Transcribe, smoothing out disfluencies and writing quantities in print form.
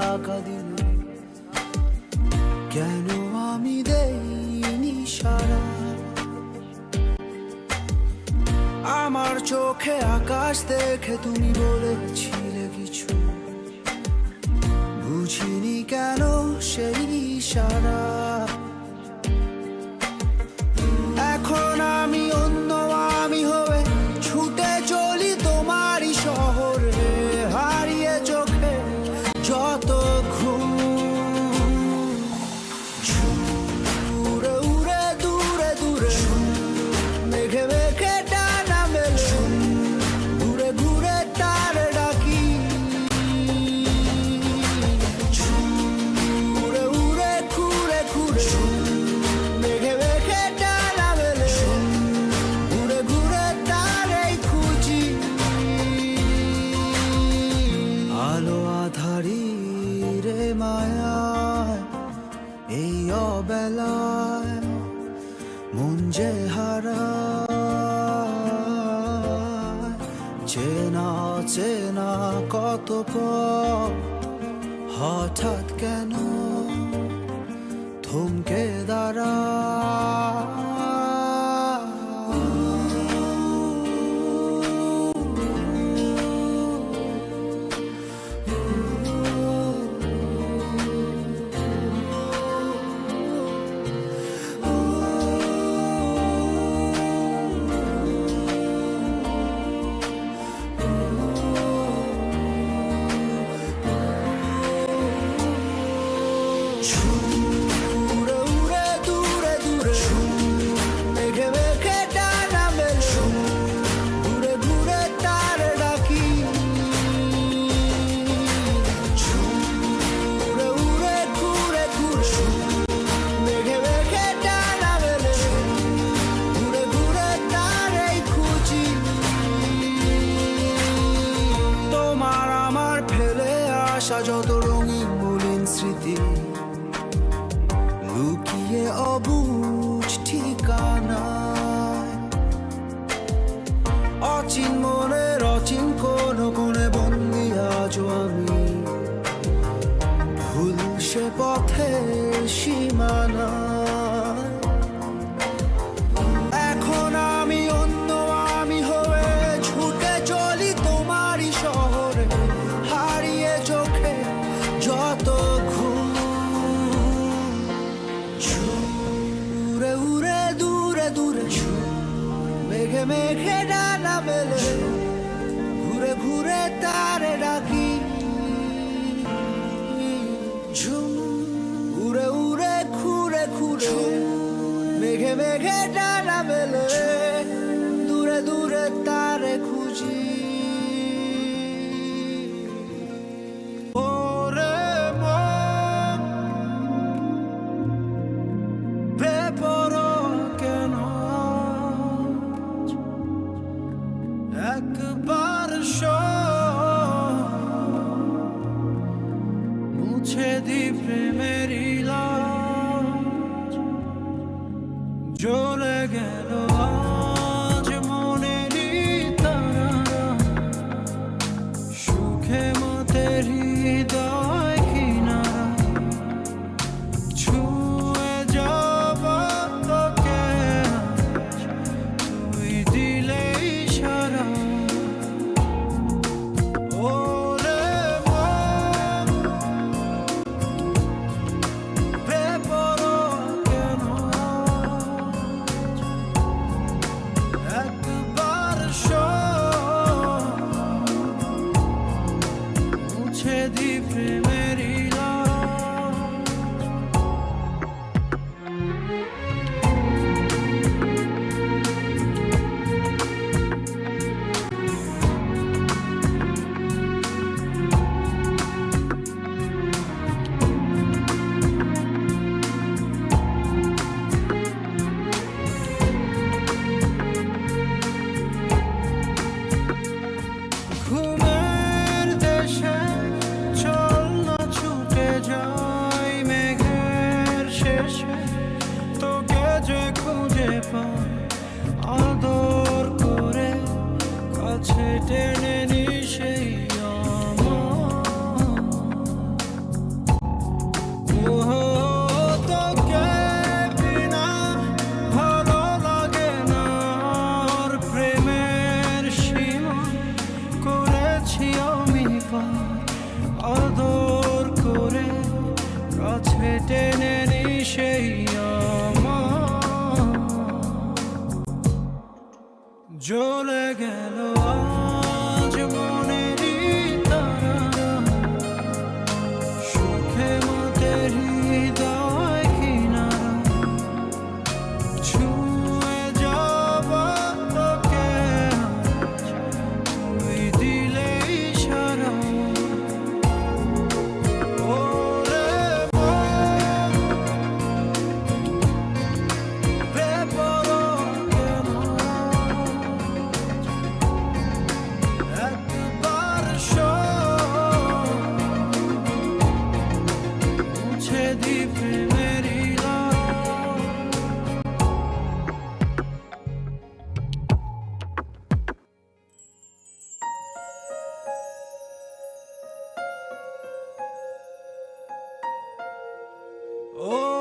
থাকা দিনে কেন আমি দেইনি সারা? আমার চোখে আকাশ দেখে তুমি বলেছিলে কিছু, বুঝিনি কেন সেই ইশারা। এখন আমি অন্য আমি হয়ে ছুটে চলি তোমারই শহরে, হারিয়ে চোখে যত ঘুম। উড়ে উড়ে দূরে দূরে মেঘে মেঘে টানা মেলে, ঘুরে ঘুরে তার ডাকি। উড়ে উড়ে ঘুরে ঘুরে মেঘে মেঘে টানা মেলে, ঘুরে ঘুরে তারই খুঁজি। আলো আধারি রে মায়ায় এই অবেলায় মন যে হারায়। চেনা চেনা কত পথ হঠাৎ কেন থমকে দাঁড়ায়। উড়ে উড়ে দূরে দূরে মেঘে মেঘে ডানা মেলে, ঘুরে ঘুরে তার ডাকি। উড়ে উড়ে ঘুরে ঘুরে মেঘে মেঘে ডানা মেলে, ঘুরে ঘুরে তারই খুঁজি। তোমার আমার ফেলে আসা যত রঙিন মলিন স্মৃতি, লুকিয়ে অবুঝ ঠিকানায়। অচিন মনের অচিন কোন কোণে বন্দি আজও আমি, ভুল সে পথের সীমানায়। এখন আমি অন্য আমি হয়ে ছুটে চলি তোমারই শহরে, হারিয়ে চোখে যত ঘুম। উড়ে উড়ে দূরে দূরে মেঘে মেঘে ডানা মেলে, ঘুরে ঘুরে তারে ডাকি। ঝুম উড়ে উড়ে ঘুরে ঘুরে মেঘে মেঘে ডানা মেলে, দূরে দূরে তারে খুঁজি। ওরে মন বেপরোয়া কেন আজ? একবার মুছে দি প্রেমের ইলাজ, জ্বলে গেল। জ্বলে গেল আজ মনেরই তারা, সুখে মতে হৃদয় কিনারা, ছুঁয়ে যাব তোকে আজ, তুই দিলে ইশারা। ওরে মন, বেপরোয়া কেন, একবার শোন, মুছে দি প্রেমেরই রং। ও